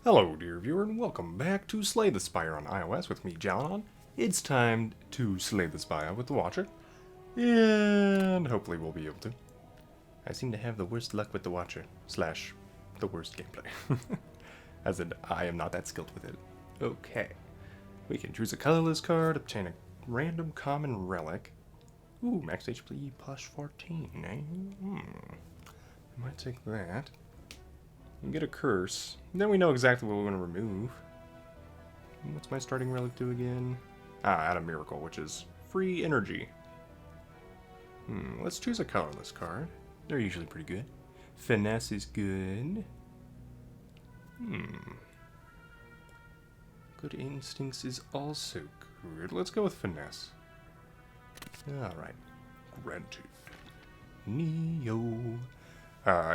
Hello, dear viewer, and welcome back to Slay the Spire on iOS with me, Jalinon. It's time to slay the Spire with the Watcher, and hopefully we'll be able to. I seem to have the worst luck with the Watcher, slash, the worst gameplay. As in, I am not that skilled with it. Okay. We can choose a colorless card, obtain a random common relic. Ooh, max HP plus 14, eh? I might take that. And get a curse. Then we know exactly what we want to remove. What's my starting relic do again? Add a miracle, which is free energy. Let's choose a colorless card. They're usually pretty good. Finesse is good. Good instincts is also good. Let's go with finesse. Alright. Granted. Neo.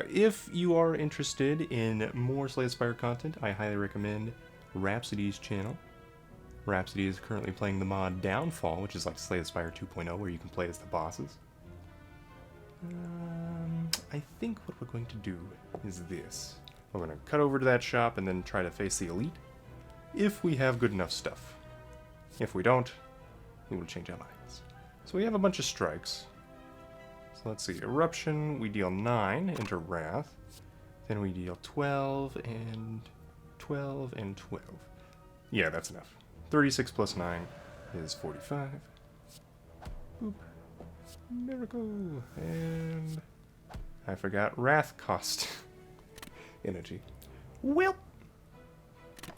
If you are interested in more Slay the Spire content, I highly recommend Rhapsody's channel. Rhapsody is currently playing the mod Downfall, which is like Slay the Spire 2.0, where you can play as the bosses. I think what we're going to do is this. We're going to cut over to that shop and then try to face the elite, if we have good enough stuff. If we don't, we will change our minds. So we have a bunch of strikes. So let's see, Eruption, we deal 9 into Wrath. Then we deal 12 and 12 and 12. Yeah, that's enough. 36 plus 9 is 45. Boop. Miracle. And I forgot Wrath cost energy. Well,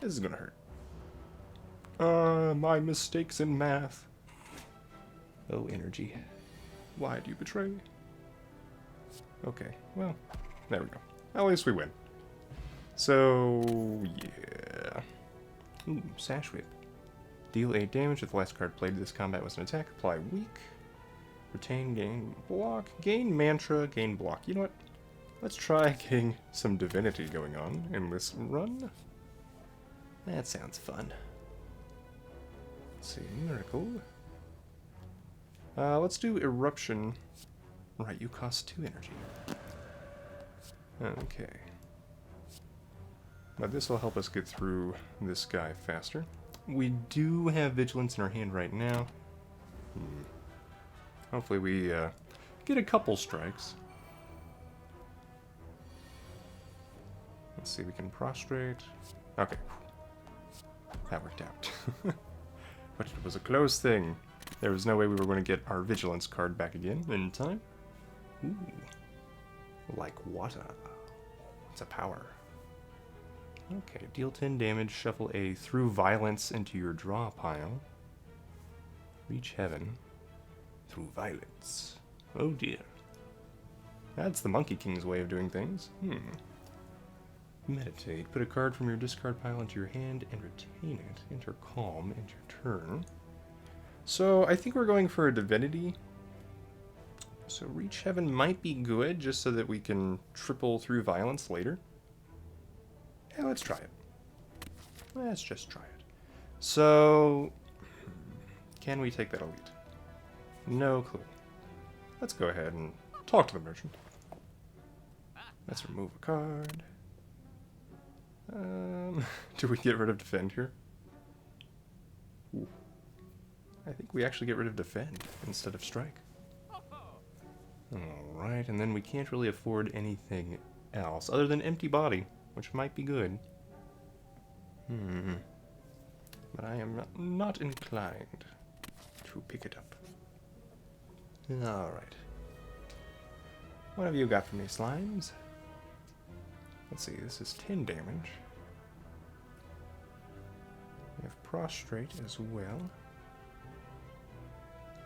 this is gonna hurt. My mistakes in math. Oh, energy. Why do you betray? Okay, well, there we go. At least we win. So, yeah. Ooh, Sash Whip. Deal 8 damage if the last card played this combat was an attack. Apply weak. Retain, gain block. Gain mantra, gain block. You know what? Let's try getting some divinity going on in this run. That sounds fun. Let's see, miracle. Let's do Eruption. Right, you cost 2 energy. Okay. But this will help us get through this guy faster. We do have Vigilance in our hand right now. Hopefully we get a couple strikes. Let's see, we can prostrate. Okay. That worked out. But it was a close thing. There was no way we were going to get our Vigilance card back again in time. Ooh. Like water. It's a power. Okay, deal 10 damage, shuffle a Through Violence into your draw pile. Reach Heaven. Through Violence. Oh dear. That's the Monkey King's way of doing things. Meditate. Put a card from your discard pile into your hand and retain it. Enter Calm, end your turn. So, I think we're going for a Divinity. So, Reach Heaven might be good, just so that we can triple Through Violence later. Yeah, let's try it. Let's just try it. So, can we take that elite? No clue. Let's go ahead and talk to the merchant. Let's remove a card. Do we get rid of Defend here? Ooh. I think we actually get rid of Defend instead of Strike. Alright, and then we can't really afford anything else other than Empty Body, which might be good. But I am not inclined to pick it up. Alright. What have you got for me, slimes? Let's see, this is 10 damage. We have Prostrate as well,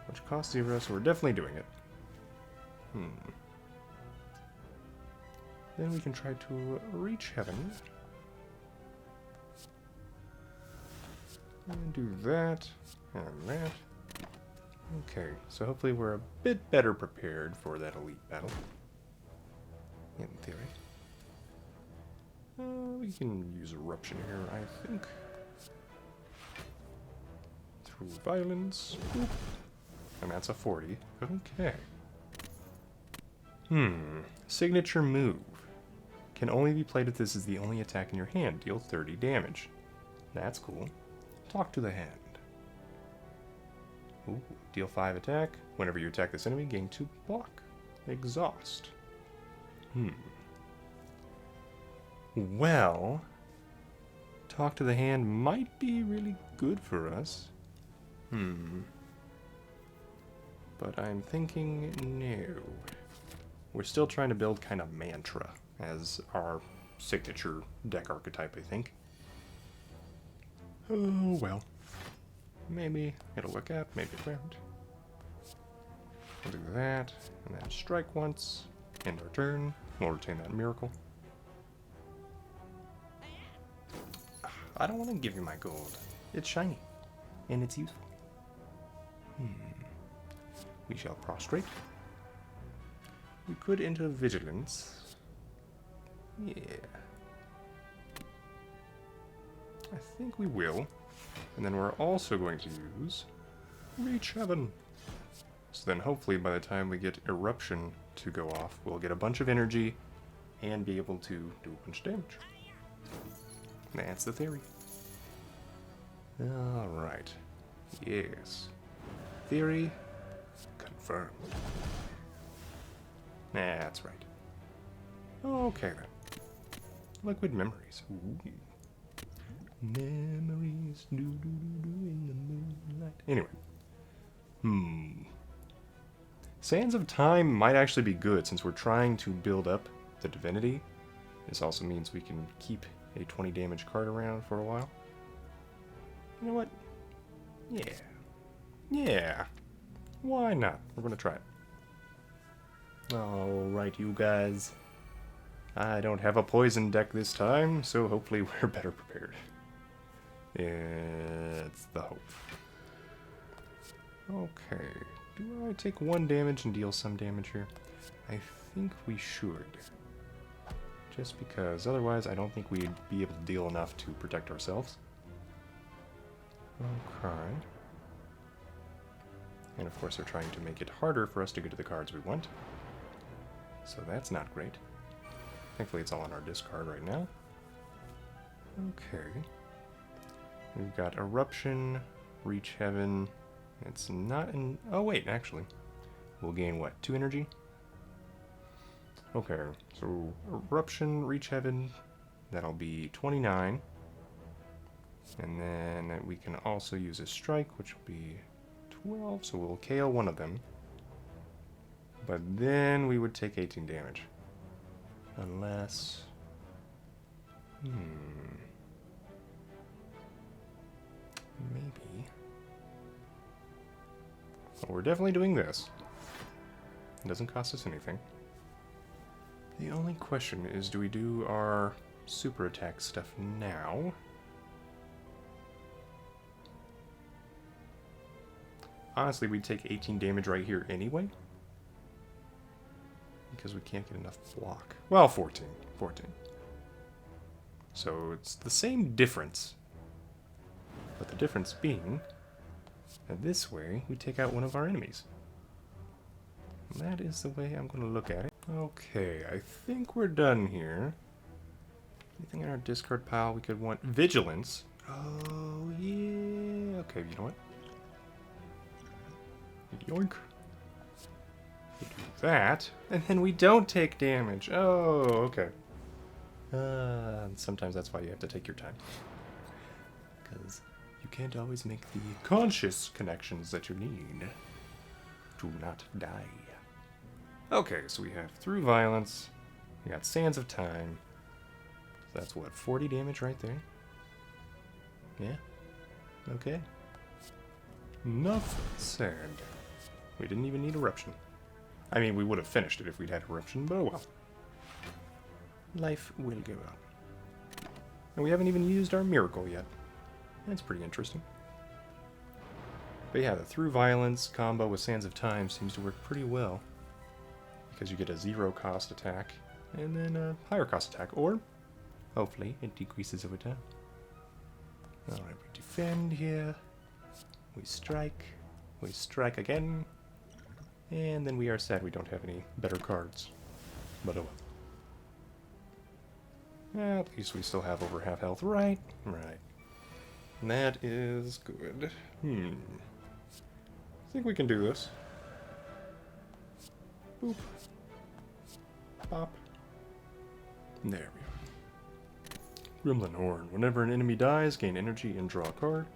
which costs 0, so we're definitely doing it. Then we can try to Reach Heaven. And do that, and that. Okay, so hopefully we're a bit better prepared for that elite battle. In theory. We can use Eruption here, I think. Through Violence. Boop. And that's a 40. Okay. Signature move. Can only be played if this is the only attack in your hand. Deal 30 damage. That's cool. Talk to the hand. Ooh, deal 5 attack. Whenever you attack this enemy, gain 2 block. Exhaust. Well, talk to the hand might be really good for us. But I'm thinking no. We're still trying to build kind of mantra as our signature deck archetype, I think. Oh, well. Maybe it'll work out, maybe it won't. We'll do that, and then strike once, end our turn. We'll retain that miracle. I don't want to give you my gold. It's shiny, and it's useful. We shall prostrate. We could enter vigilance. Yeah. I think we will. And then we're also going to use Reach Heaven. So then hopefully by the time we get Eruption to go off, we'll get a bunch of energy and be able to do a bunch of damage. That's the theory. Alright. Yes. Theory confirmed. That's right. Okay then. Liquid memories. Ooh. Memories in the moonlight. Anyway. Sands of Time might actually be good since we're trying to build up the divinity. This also means we can keep a 20 damage card around for a while. You know what? Yeah. Yeah. Why not? We're gonna try it. Alright, you guys. I don't have a poison deck this time, so hopefully we're better prepared. It's the hope. Okay. Do I take 1 damage and deal some damage here? I think we should. Just because otherwise I don't think we'd be able to deal enough to protect ourselves. Okay. And of course they're trying to make it harder for us to get to the cards we want. So that's not great. Thankfully it's all on our discard right now. Okay. We've got Eruption, Reach Heaven. It's not in... Oh wait, actually. We'll gain what, 2 energy? Okay, so Eruption, Reach Heaven, that'll be 29. And then we can also use a Strike, which will be 12, so we'll KO one of them. But then we would take 18 damage. Unless... Maybe. Well, we're definitely doing this. It doesn't cost us anything. The only question is, do we do our super attack stuff now? Honestly, we'd take 18 damage right here anyway. Because we can't get enough block. Well, 14. 14. So it's the same difference. But the difference being that this way we take out one of our enemies. And that is the way I'm going to look at it. Okay, I think we're done here. Anything in our discard pile we could want? Vigilance. Oh, yeah. Okay, you know what? Yoink. We do that, and then we don't take damage. Oh, okay. Sometimes that's why you have to take your time. Because you can't always make the conscious connections that you need to not die. Okay, so we have Through Violence. We got Sands of Time. So that's what, 40 damage right there? Yeah? Okay. Enough said. We didn't even need Eruption. I mean, we would have finished it if we'd had Eruption, but oh well. Life will go on. And we haven't even used our Miracle yet. That's pretty interesting. But yeah, the Through Violence combo with Sands of Time seems to work pretty well. Because you get a 0-cost attack, and then a higher cost attack, or, hopefully, it decreases over time. Alright, we defend here. We strike again. And then we are sad we don't have any better cards. But oh well. At least we still have over half health, right? Right. That is good. I think we can do this. Boop. Pop. There we are. Gremlin Horn. Whenever an enemy dies, gain energy and draw a card.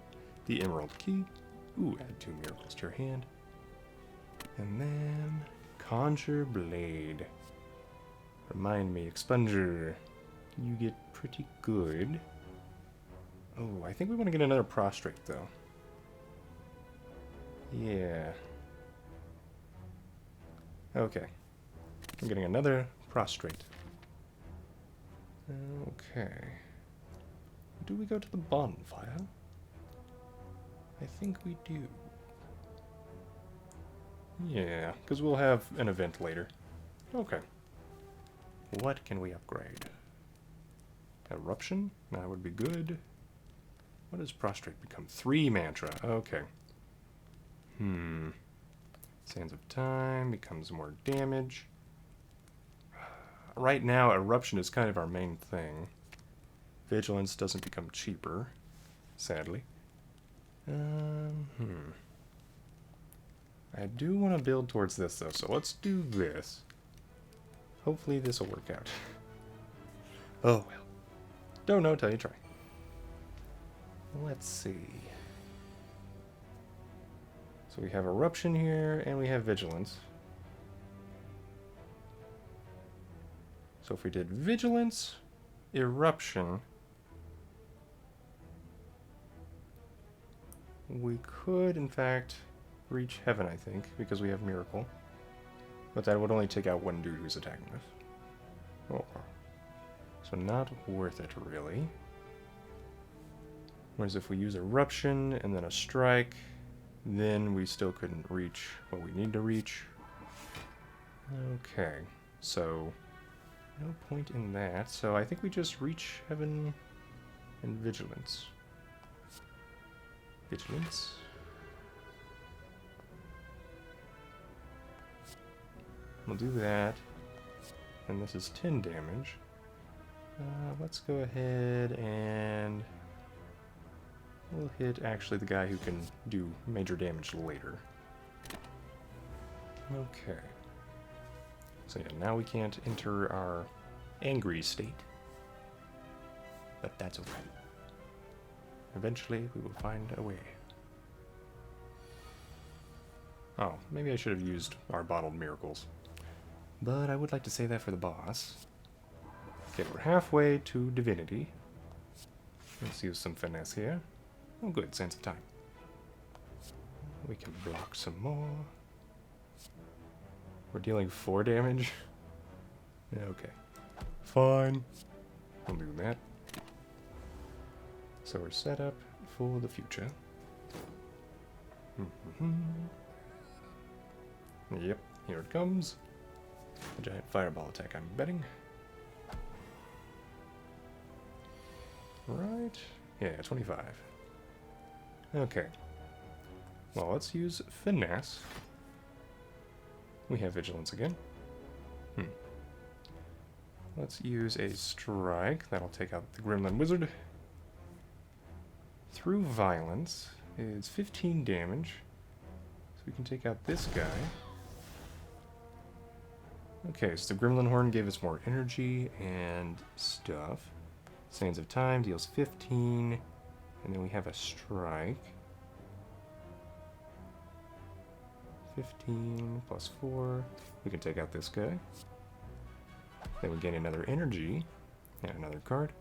The Emerald Key. Ooh, add 2 miracles to your hand. And then Conjure Blade. Remind me, Expunger. You get pretty good. Oh, I think we want to get another Prostrate, though. Yeah. Okay. I'm getting another Prostrate. Okay. Do we go to the bonfire? I think we do. Yeah, because we'll have an event later. Okay. What can we upgrade? Eruption? That would be good. What does Prostrate become? 3 mantra. Okay. Sands of Time becomes more damage. Right now, Eruption is kind of our main thing. Vigilance doesn't become cheaper, sadly. I do want to build towards this, though, so let's do this. Hopefully this will work out. Oh, well. Don't know till you try. Let's see. So we have Eruption here, and we have Vigilance. So if we did Vigilance, Eruption, we could, in fact, reach Heaven, I think, because we have Miracle. But that would only take out one dude who's attacking us. Oh. So not worth it, really. Whereas if we use Eruption and then a Strike, then we still couldn't reach what we need to reach. Okay, so no point in that. So I think we just reach Heaven and Vigilance. Vigilance. We'll do that. And this is 10 damage. Let's go ahead and we'll hit actually the guy who can do major damage later. Okay. So yeah, now we can't enter our angry state. But that's okay. Eventually we will find a way. Oh, maybe I should have used our bottled miracles. But I would like to say that for the boss. Okay, we're halfway to Divinity. Let's use some finesse here. Oh good, Sense of Time. We can block some more. We're dealing 4 damage? Okay. Fine. We'll do that. So we're set up for the future. Yep, here it comes. A giant fireball attack, I'm betting. Right? Yeah, 25. Okay. Well, let's use Finesse. We have Vigilance again. Let's use a Strike. That'll take out the Gremlin Wizard. Through Violence is 15 damage. So we can take out this guy. Okay, so the Gremlin Horn gave us more energy and stuff. Sands of Time deals 15. And then we have a Strike. 15 plus 4. We can take out this guy. Then we gain another energy. And another card.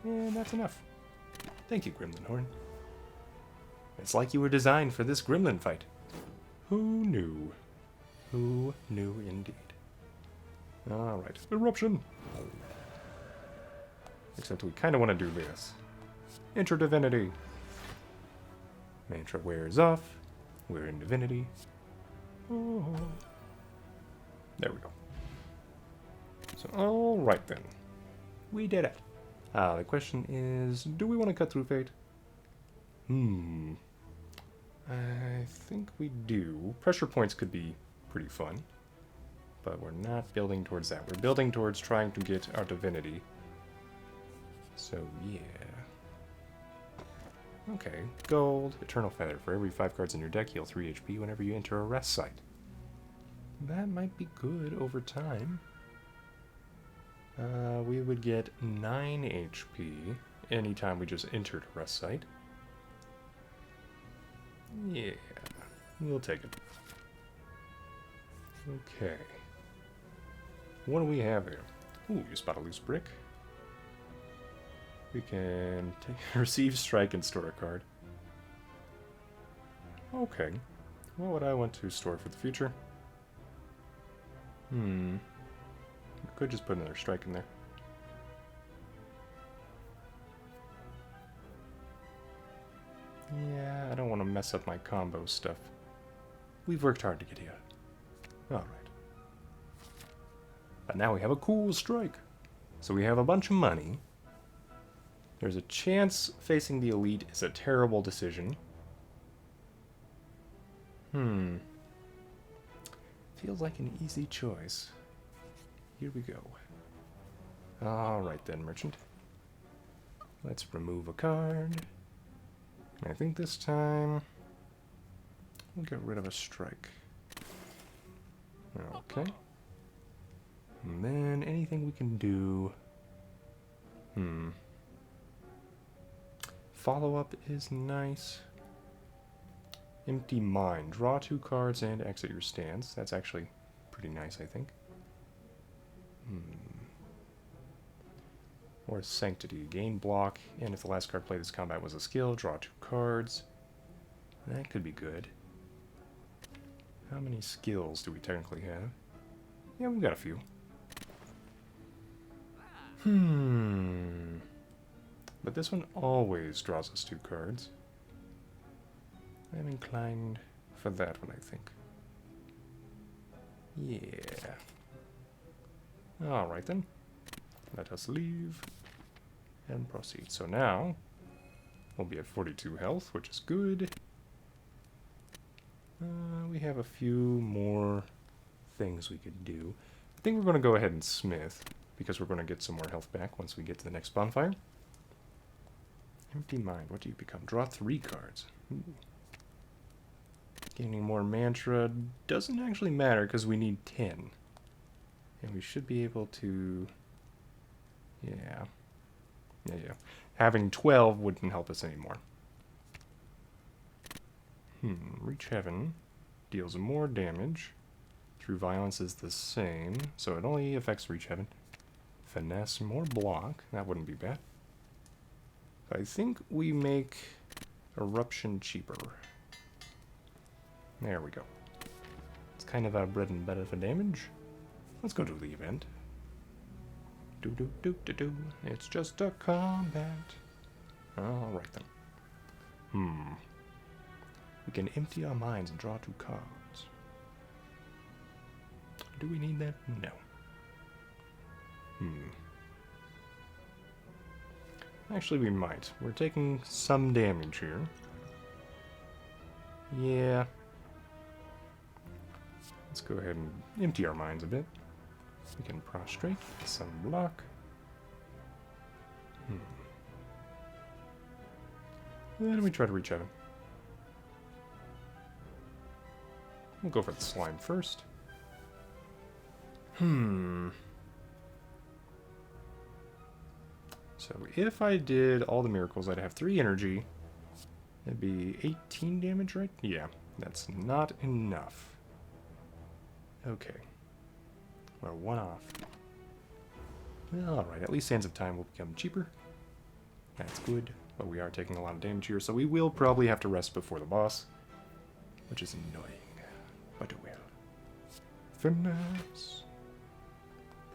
And that's enough. Thank you, Gremlin Horn. It's like you were designed for this gremlin fight. Who knew? Who knew indeed? Alright, Eruption! Except we kind of want to do this. Enter Divinity. Mantra wears off. We're in Divinity. Oh. There we go. So, alright then. We did it. The question is, do we want to cut through Fate? I think we do. Pressure points could be pretty fun, but we're not building towards that. We're building towards trying to get our divinity. So, yeah. Okay, gold, Eternal Feather. For every 5 cards in your deck, heal 3 HP whenever you enter a rest site. That might be good over time. We would get 9 HP anytime we just entered a rest site. Yeah, we'll take it. Okay. What do we have here? Ooh, you spot a loose brick. We can receive strike and store a card. Okay. What would I want to store for the future? We could just put another strike in there. Yeah, I don't want to mess up my combo stuff. We've worked hard to get here. Alright. But now we have a cool strike. So we have a bunch of money. There's a chance facing the elite is a terrible decision. Feels like an easy choice. Here we go. Alright then, merchant. Let's remove a card. And I think this time we'll get rid of a strike. Okay. And then anything we can do. Follow-up is nice. Empty Mind. Draw 2 cards and exit your stance. That's actually pretty nice, I think. Or Sanctity. Gain block, and if the last card played this combat was a skill, draw 2 cards. That could be good. How many skills do we technically have? Yeah, we've got a few. But this one always draws us 2 cards. I'm inclined for that one, I think. Yeah. Alright then. Let us leave and proceed. So now we'll be at 42 health, which is good. We have a few more things we could do. I think we're going to go ahead and smith, because we're going to get some more health back once we get to the next bonfire. Empty Mind. What do you become? Draw 3 cards. Ooh. Gaining more mantra doesn't actually matter because we need 10. And we should be able to... Yeah. Having 12 wouldn't help us anymore. Reach Heaven deals more damage. True Violence is the same, so it only affects Reach Heaven. Finesse, more block. That wouldn't be bad. I think we make Eruption cheaper. There we go. It's kind of our bread and butter for damage. Let's go to the event. It's just a combat. Alright then. We can empty our minds and draw 2 cards. Do we need that? No. Actually, we might. We're taking some damage here. Yeah. Let's go ahead and empty our minds a bit. We can prostrate, some block. Then we try to reach heaven. We'll go for the slime first. So if I did all the miracles, I'd have 3 energy. That'd be 18 damage, right? Yeah, that's not enough. Okay. We're 1 off. Alright, at least Sands of Time will become cheaper. That's good. But we are taking a lot of damage here, so we will probably have to rest before the boss. Which is annoying. But it will. Finesse.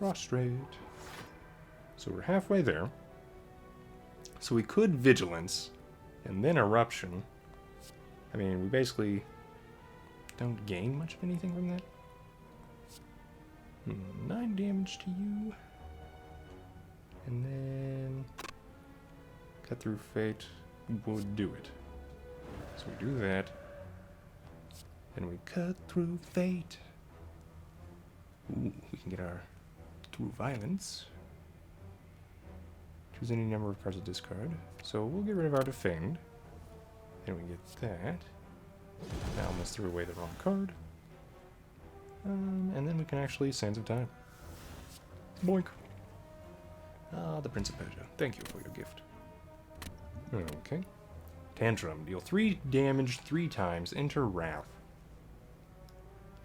Prostrate. So we're halfway there. So we could Vigilance, and then Eruption. I mean, we basically don't gain much of anything from that. 9 damage to you. And then Cut Through Fate would do it. So we do that. Then we cut through fate. Ooh, we can get our through violence. Choose any number of cards to discard. So we'll get rid of our defend. Then we get that. I almost threw away the wrong card. And then we can actually Sands of Time. Boink. Ah, the Prince of Persia. Thank you for your gift. Okay. Tantrum. Deal 3 damage 3 times. Enter Wrath.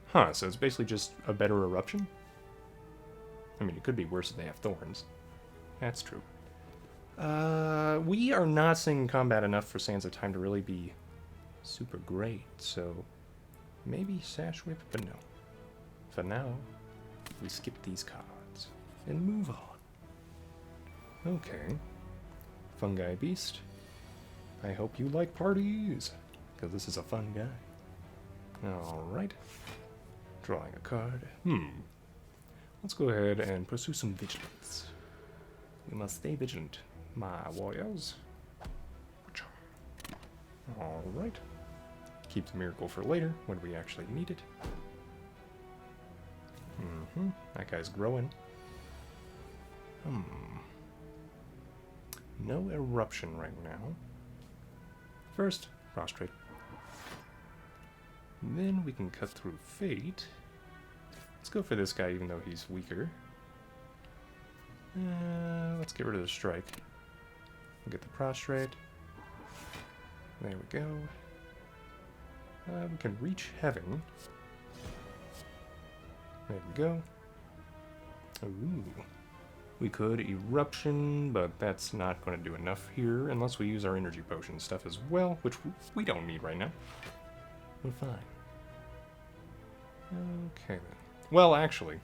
Huh, so it's basically just a better eruption? I mean, it could be worse if they have thorns. That's true. We are not seeing combat enough for Sands of Time to really be super great, so maybe Sash Whip, but no. For now, we skip these cards and move on. Okay. Fungi Beast. I hope you like parties, because this is a fun guy. Alright. Drawing a card. Let's go ahead and pursue some vigilance. We must stay vigilant, my warriors. Alright. Keep the miracle for later, when we actually need it. That guy's growing. No eruption right now. First, prostrate. Then we can cut through fate. Let's go for this guy, even though he's weaker. Let's get rid of the strike. We'll get the prostrate. There we go. We can reach heaven. There we go. Ooh. We could eruption, but that's not going to do enough here unless we use our energy potion stuff as well, which we don't need right now. We're fine. Okay then. Well, actually.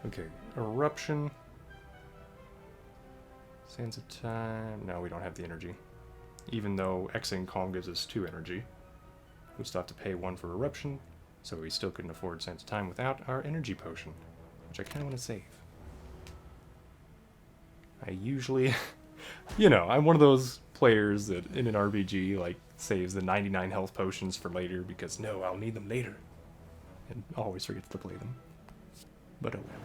Okay, eruption. Sands of Time. No, we don't have the energy. Even though Xing Calm gives us 2 energy. We still have to pay 1 for eruption, so we still couldn't afford Sands of Time without our energy potion, which I kind of want to save. I usually, you know, I'm one of those players that in an RPG, like, saves the 99 health potions for later because, no, I'll need them later. And always forgets to play them. But oh well.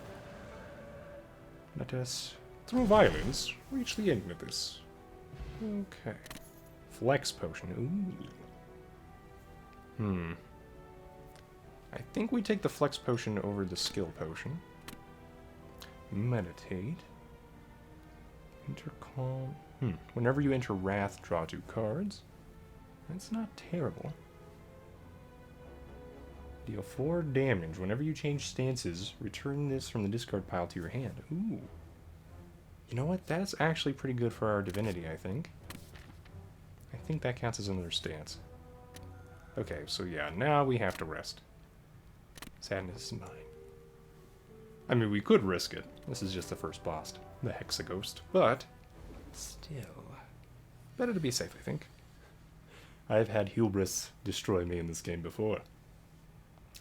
Let us, through violence, reach the end of this. Okay. Flex potion. Ooh. I think we take the flex potion over the skill potion. Meditate. Enter calm. Whenever you enter wrath, draw 2 cards. That's not terrible. Deal 4 damage. Whenever you change stances, return this from the discard pile to your hand. Ooh. You know what? That's actually pretty good for our divinity, I think. I think that counts as another stance. Okay, so yeah, now we have to rest. Sadness is mine. I mean, we could risk it. This is just the first boss, the Hexaghost, but still, better to be safe, I think. I've had hubris destroy me in this game before.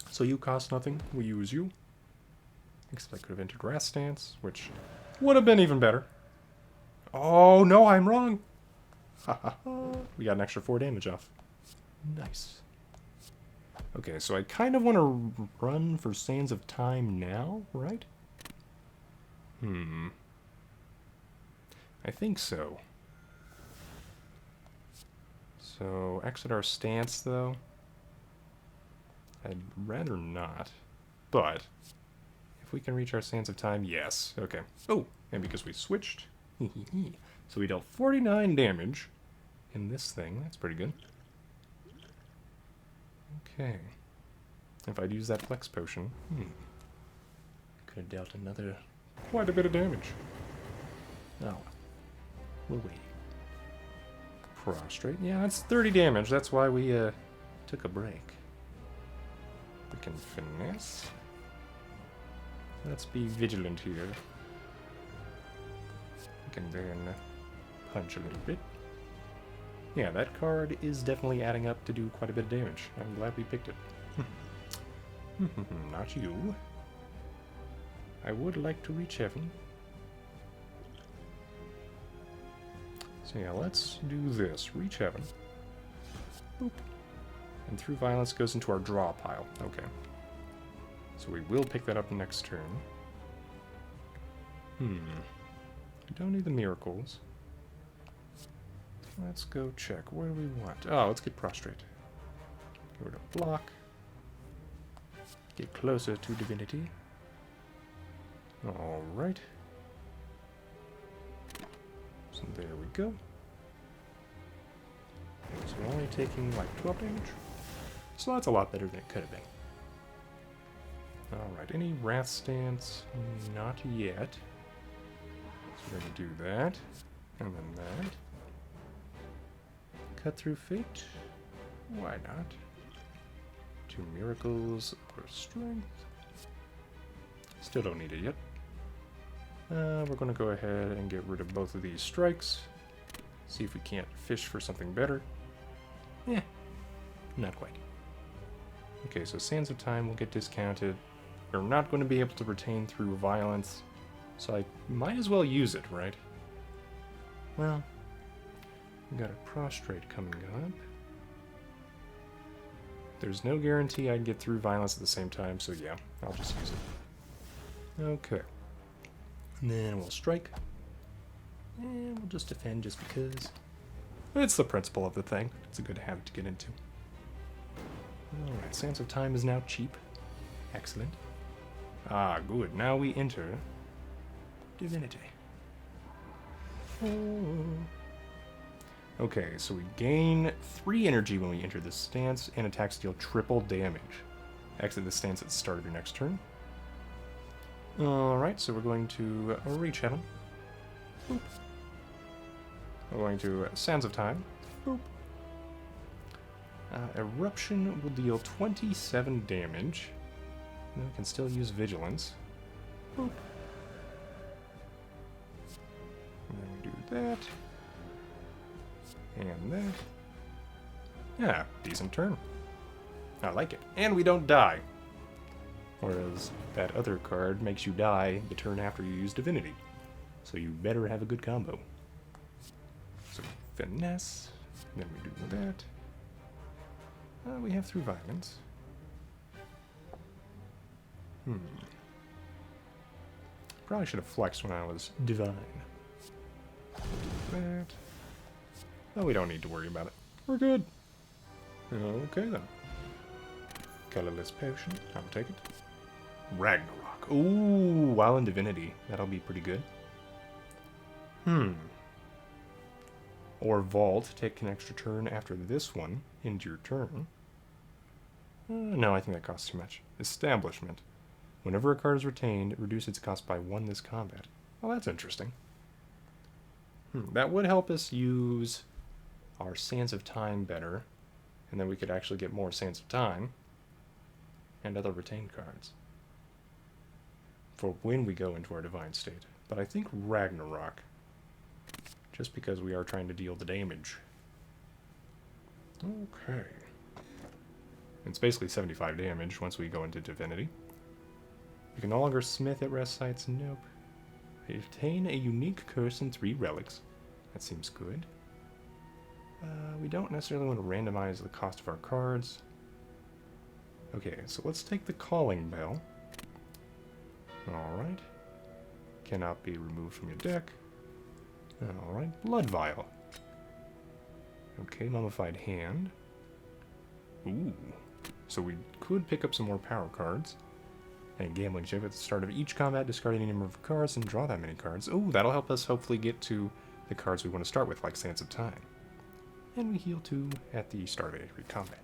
So you cost nothing, we use you. Except I could have entered Wrath Stance, which would have been even better. Oh, no, I'm wrong. We got an extra 4 damage off. Nice. Okay, so I kind of want to run for Sands of Time now, right? I think so. So, exit our stance, though. I'd rather not. But, if we can reach our Sands of Time, yes. Okay. Oh, and because we switched. So we dealt 49 damage in this thing. That's pretty good. Okay. If I'd used that flex potion, could have dealt another quite a bit of damage. Oh, we'll wait. Prostrate. Yeah, that's 30 damage. That's why we took a break. We can finesse. Let's be vigilant here. We can then punch a little bit. Yeah, that card is definitely adding up to do quite a bit of damage. I'm glad we picked it. Not you. I would like to reach heaven. So yeah, let's do this. Reach heaven. Boop. And through violence goes into our draw pile. Okay. So we will pick that up next turn. I don't need the miracles. Let's go check. What do we want? Oh, let's get prostrate. Go to block. Get closer to divinity. Alright. So there we go. So we're only taking like 12 damage. So that's a lot better than it could have been. Alright, any Wrath Stance? Not yet. So we're going to do that. And then that. Cut through Fate? Why not? 2 miracles or strength. Still don't need it yet. We're going to go ahead and get rid of both of these strikes. See if we can't fish for something better. Eh, not quite. Okay, so Sands of Time will get discounted. We're not going to be able to retain through violence, so I might as well use it, right? Well, we got a prostrate coming up. There's no guarantee I'd get through violence at the same time, so yeah, I'll just use it. Okay. And then we'll strike. And we'll just defend just because. It's the principle of the thing. It's a good habit to get into. Alright, Sands of Time is now cheap. Excellent. Ah, good. Now we enter Divinity. Okay, so we gain 3 energy when we enter this stance, and attacks deal triple damage. Exit the stance at the start of your next turn. Alright, so we're going to rechannel. Boop. We're going to Sands of Time. Boop. Eruption will deal 27 damage. And we can still use Vigilance. Boop. And then we do that. And that. Yeah, decent turn. I like it. And we don't die. Whereas that other card makes you die the turn after you use Divinity. So you better have a good combo. So Finesse. Then we do that. We have through violence. Probably should have flexed when I was divine. Do that. Oh, we don't need to worry about it. We're good. Okay then. Colorless potion. I'll take it. Ragnarok. Ooh, while in Divinity. That'll be pretty good. Or Vault. Take an extra turn after this one. End your turn. No, I think that costs too much. Establishment. Whenever a card is retained, reduce its cost by 1 this combat. Well, that's interesting. That would help us use our Sands of Time better, and then we could actually get more Sands of Time and other retained cards for when we go into our Divine State. But I think Ragnarok, just because we are trying to deal the damage. Okay. It's basically 75 damage once we go into Divinity. You can no longer smith at rest sites. Nope. Retain a unique curse and 3 relics. That seems good. We don't necessarily want to randomize the cost of our cards. Okay, so let's take the Calling Bell. Alright. Cannot be removed from your deck. Alright, Blood Vial. Okay, Mummified Hand. Ooh. So we could pick up some more power cards. And Gambling Chip at the start of each combat, discard any number of cards and draw that many cards. Ooh, that'll help us hopefully get to the cards we want to start with, like Sands of Time. And we heal 2 at the start of every combat.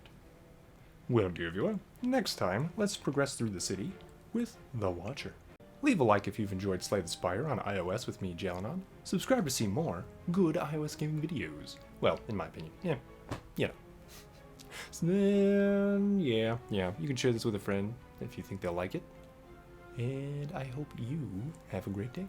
Well, dear viewer, next time, let's progress through the city with The Watcher. Leave a like if you've enjoyed Slay the Spire on iOS with me, Jalinon. Subscribe to see more good iOS gaming videos. Well, in my opinion, yeah, you know. So then, yeah, you can share this with a friend if you think they'll like it. And I hope you have a great day.